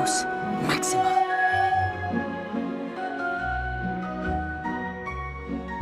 Vamos, Maxima.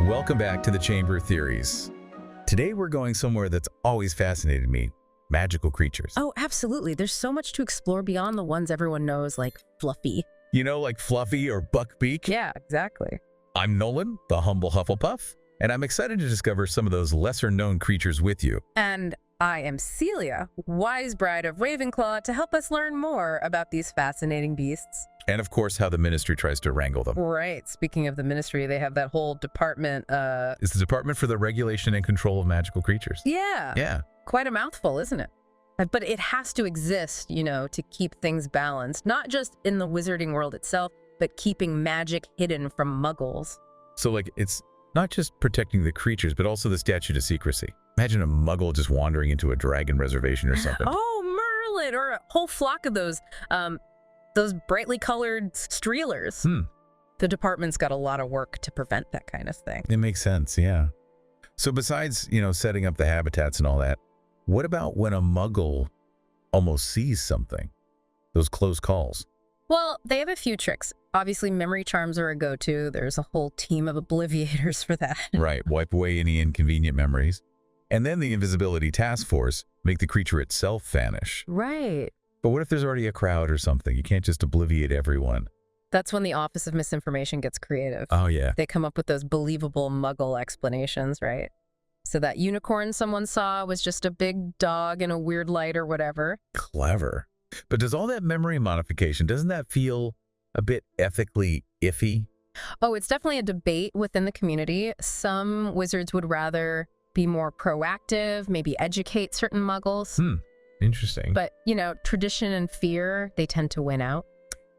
Welcome back to the Chamber of Theories. Today we're going somewhere that's always fascinated me, magical creatures. Oh, absolutely. There's so much to explore beyond the ones everyone knows, like Fluffy. You know, like Fluffy or Buckbeak? Yeah, exactly. I'm Nolan, the humble Hufflepuff, and I'm excited to discover some of those lesser-known creatures with you. And I am Celia, wise bride of Ravenclaw, to help us learn more about these fascinating beasts. And of course, how the Ministry tries to wrangle them. Right. Speaking of the Ministry, they have that whole department, It's the Department for the Regulation and Control of Magical Creatures. Yeah. Yeah. Quite a mouthful, isn't it? But it has to exist, you know, to keep things balanced, not just in the wizarding world itself, but keeping magic hidden from muggles. So, like, it's not just protecting the creatures, but also the statute of secrecy. Imagine a muggle just wandering into a dragon reservation or something. Oh, Merlin, or a whole flock of those brightly colored streelers. The department's got a lot of work to prevent that kind of thing. It makes sense, yeah. So besides, setting up the habitats and all that, what about when a muggle almost sees something? Those close calls. Well, they have a few tricks. Obviously, memory charms are a go-to. There's a whole team of obliviators for that. Right, wipe away any inconvenient memories. And then the invisibility task force make the creature itself vanish. Right. But what if there's already a crowd or something? You can't just obliviate everyone. That's when the Office of Misinformation gets creative. Oh, yeah. They come up with those believable muggle explanations, right? So that unicorn someone saw was just a big dog in a weird light or whatever. Clever. But does all that memory modification, doesn't that feel a bit ethically iffy? Oh, it's definitely a debate within the community. Some wizards would rather be more proactive, maybe educate certain muggles. Interesting. But, tradition and fear, they tend to win out.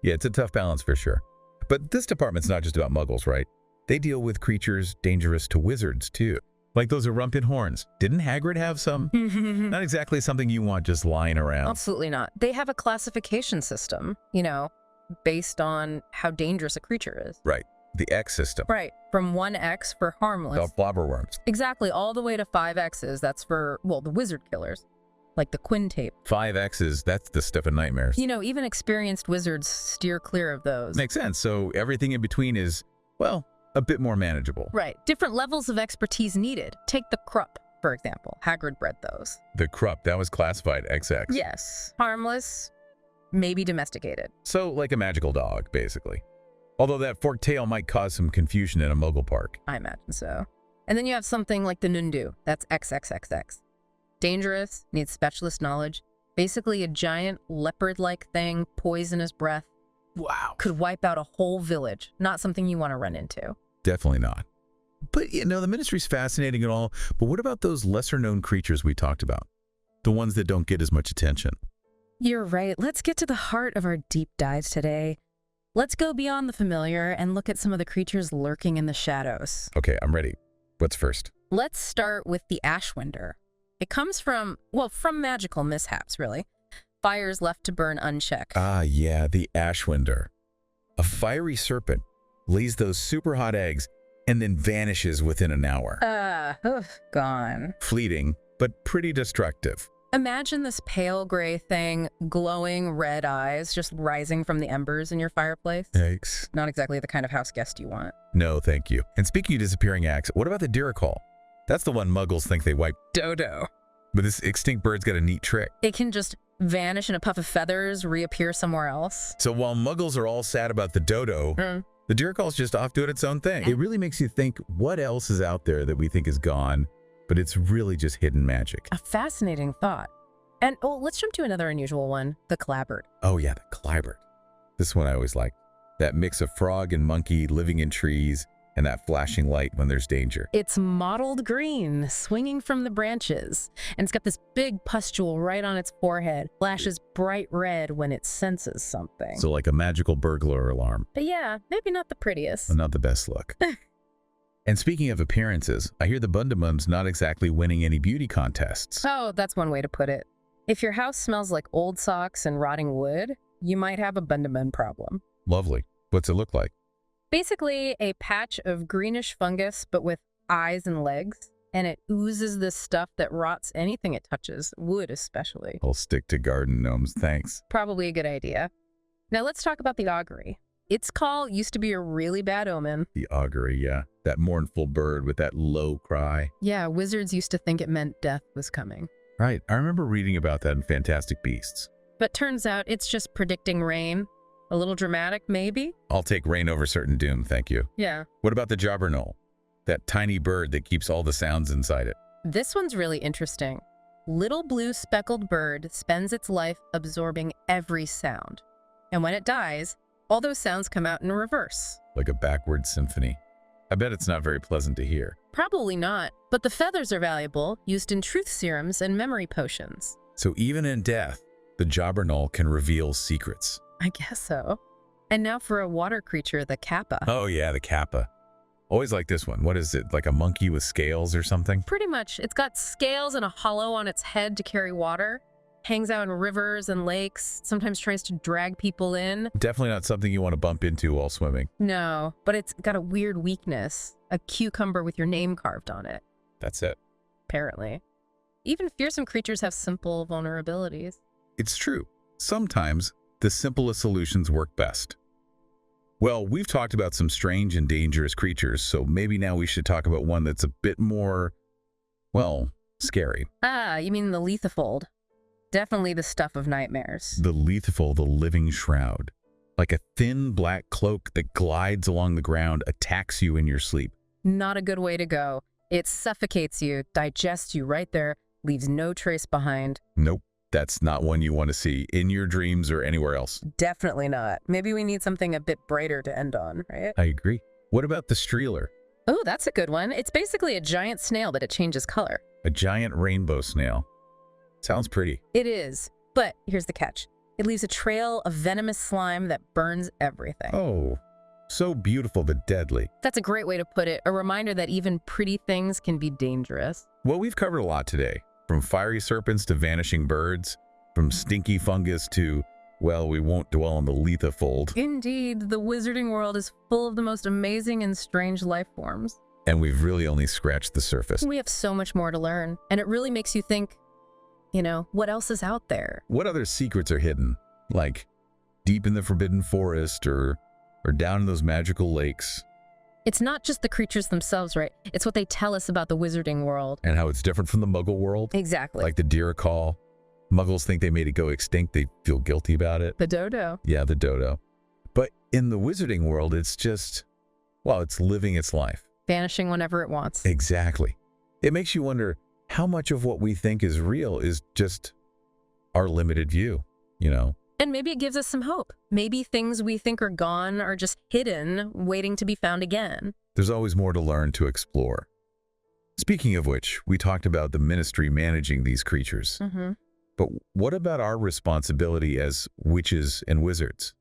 Yeah, it's a tough balance for sure. But this department's not just about muggles, right? They deal with creatures dangerous to wizards, too. Like those Erumpent horns. Didn't Hagrid have some? Not exactly something you want just lying around. Absolutely not. They have a classification system, based on how dangerous a creature is. Right. The X system. Right. From 1X for harmless. The blobberworms. Exactly. All the way to 5Xs. That's for, the wizard killers. Like the Quintape. 5Xs, that's the stuff of nightmares. Even experienced wizards steer clear of those. Makes sense. So everything in between is, well, a bit more manageable. Right. Different levels of expertise needed. Take the Krupp, for example. Hagrid bred those. The Krupp, that was classified XX. Yes. Harmless, maybe domesticated. So like a magical dog, basically. Although that forked tail might cause some confusion in a muggle park. I imagine so. And then you have something like the Nundu. That's XXXX. Dangerous, needs specialist knowledge. Basically a giant leopard-like thing, poisonous breath. Wow. Could wipe out a whole village. Not something you want to run into. Definitely not. But, the Ministry's fascinating and all, but what about those lesser-known creatures we talked about? The ones that don't get as much attention. You're right. Let's get to the heart of our deep dives today. Let's go beyond the familiar and look at some of the creatures lurking in the shadows. Okay, I'm ready. What's first? Let's start with the Ashwinder. It comes from magical mishaps, really. Fires left to burn unchecked. Ah, yeah, the Ashwinder. A fiery serpent lays those super hot eggs and then vanishes within an hour. Gone. Fleeting, but pretty destructive. Imagine this pale gray thing, glowing red eyes, just rising from the embers in your fireplace. Yikes. Not exactly the kind of house guest you want. No, thank you. And speaking of disappearing acts, what about the Diricol? That's the one muggles think they wiped. Dodo. But this extinct bird's got a neat trick. It can just vanish in a puff of feathers, reappear somewhere else. So while muggles are all sad about the dodo, the Diricol's just off doing its own thing. It really makes you think, what else is out there that we think is gone, but it's really just hidden magic? A fascinating thought. And let's jump to another unusual one, the clabbard. Oh yeah, the Clybert. This one I always liked. That mix of frog and monkey living in trees and that flashing light when there's danger. It's mottled green, swinging from the branches. And it's got this big pustule right on its forehead. Flashes bright red when it senses something. So like a magical burglar alarm. But yeah, maybe not the prettiest. Well, not the best look. And speaking of appearances, I hear the Bundamum's not exactly winning any beauty contests. Oh, that's one way to put it. If your house smells like old socks and rotting wood, you might have a Bundamun problem. Lovely. What's it look like? Basically a patch of greenish fungus, but with eyes and legs. And it oozes this stuff that rots anything it touches, wood especially. I'll stick to garden gnomes, thanks. Probably a good idea. Now let's talk about the augury. Its call used to be a really bad omen. The augury, yeah. That mournful bird with that low cry. Yeah, wizards used to think it meant death was coming. Right. I remember reading about that in Fantastic Beasts. But turns out it's just predicting rain. A little dramatic, maybe? I'll take rain over certain doom, thank you. Yeah. What about the jobberknoll? That tiny bird that keeps all the sounds inside it. This one's really interesting. Little blue speckled bird spends its life absorbing every sound. And when it dies, all those sounds come out in reverse. Like a backward symphony. I bet it's not very pleasant to hear. Probably not, but the feathers are valuable, used in truth serums and memory potions. So even in death, the jobberknoll can reveal secrets. I guess so. And now for a water creature, the kappa. Oh yeah, the kappa. Always like this one. What is it, like a monkey with scales or something? Pretty much. It's got scales and a hollow on its head to carry water. Hangs out in rivers and lakes, sometimes tries to drag people in. Definitely not something you want to bump into while swimming. No, but it's got a weird weakness. A cucumber with your name carved on it. That's it. Apparently. Even fearsome creatures have simple vulnerabilities. It's true. Sometimes the simplest solutions work best. Well, we've talked about some strange and dangerous creatures, so maybe now we should talk about one that's a bit more, well, scary. Ah, you mean the lethofold. Definitely the stuff of nightmares. The lethofold, the living shroud. Like a thin black cloak that glides along the ground, attacks you in your sleep. Not a good way to go. It suffocates you, digests you right there, leaves no trace behind. Nope, that's not one you want to see in your dreams or anywhere else. Definitely not. Maybe we need something a bit brighter to end on, right? I agree. What about the streeler? Oh, that's a good one. It's basically a giant snail, but it changes color. A giant rainbow snail. Sounds pretty. It is, but here's the catch. It leaves a trail of venomous slime that burns everything. Oh, so beautiful but deadly. That's a great way to put it. A reminder that even pretty things can be dangerous. Well, we've covered a lot today. From fiery serpents to vanishing birds, from stinky fungus to, well, we won't dwell on the lethofold. Indeed, the wizarding world is full of the most amazing and strange life forms. And we've really only scratched the surface. We have so much more to learn, and it really makes you think, you know, what else is out there? What other secrets are hidden? Like deep in the forbidden forest or down in those magical lakes? It's not just the creatures themselves, right? It's what they tell us about the wizarding world. And how it's different from the muggle world? Exactly. Like the deer call. Muggles think they made it go extinct. They feel guilty about it. The dodo. Yeah, the dodo. But in the wizarding world, it's just, well, it's living its life. Vanishing whenever it wants. Exactly. It makes you wonder how much of what we think is real is just our limited view, you know? And maybe it gives us some hope. Maybe things we think are gone are just hidden, waiting to be found again. There's always more to learn, to explore. Speaking of which, we talked about the ministry managing these creatures. Mm-hmm. But what about our responsibility as witches and wizards?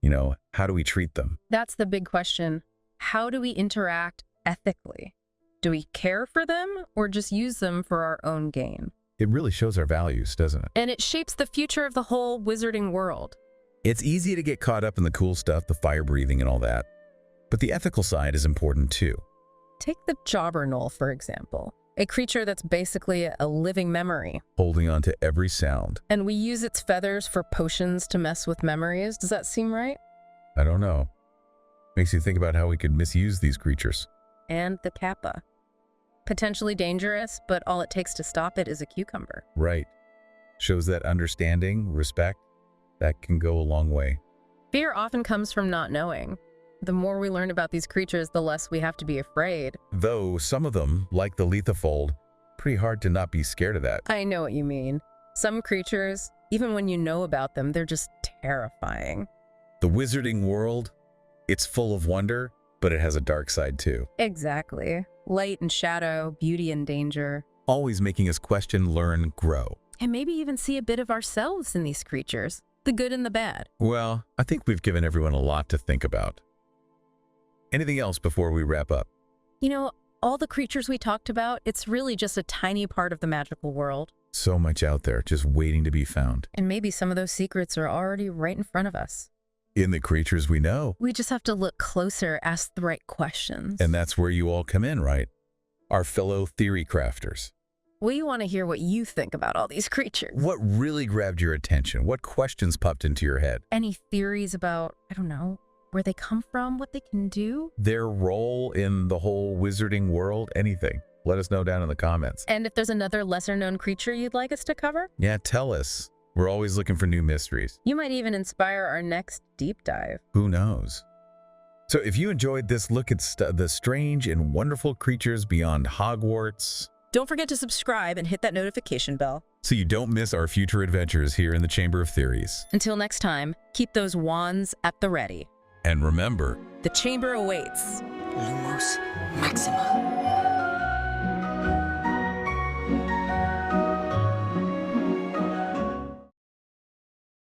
You know, how do we treat them? That's the big question. How do we interact ethically? Do we care for them or just use them for our own gain? It really shows our values, doesn't it? And it shapes the future of the whole wizarding world. It's easy to get caught up in the cool stuff, the fire breathing and all that. But the ethical side is important too. Take the jobberknoll, for example. A creature that's basically a living memory. Holding on to every sound. And we use its feathers for potions to mess with memories. Does that seem right? I don't know. Makes you think about how we could misuse these creatures. And the kappa. Potentially dangerous, but all it takes to stop it is a cucumber. Right. Shows that understanding, respect, that can go a long way. Fear often comes from not knowing. The more we learn about these creatures, the less we have to be afraid. Though some of them, like the lethofold, pretty hard to not be scared of that. I know what you mean. Some creatures, even when you know about them, they're just terrifying. The wizarding world, it's full of wonder, but it has a dark side too. Exactly. Light and shadow, beauty and danger. Always making us question, learn, grow. And maybe even see a bit of ourselves in these creatures. The good and the bad. Well, I think we've given everyone a lot to think about. Anything else before we wrap up? You know, all the creatures we talked about, it's really just a tiny part of the magical world. So much out there just waiting to be found. And maybe some of those secrets are already right in front of us. In the creatures we know. We just have to look closer, ask the right questions. And that's where you all come in, right? Our fellow theory crafters. We want to hear what you think about all these creatures. What really grabbed your attention? What questions popped into your head? Any theories about, I don't know, where they come from, what they can do? Their role in the whole wizarding world? Anything. Let us know down in the comments. And if there's another lesser-known creature you'd like us to cover? Yeah, tell us. We're always looking for new mysteries. You might even inspire our next deep dive. Who knows? So if you enjoyed this look at the strange and wonderful creatures beyond Hogwarts, don't forget to subscribe and hit that notification bell so you don't miss our future adventures here in the Chamber of Theories. Until next time, keep those wands at the ready. And remember, the chamber awaits. Lumos Maxima.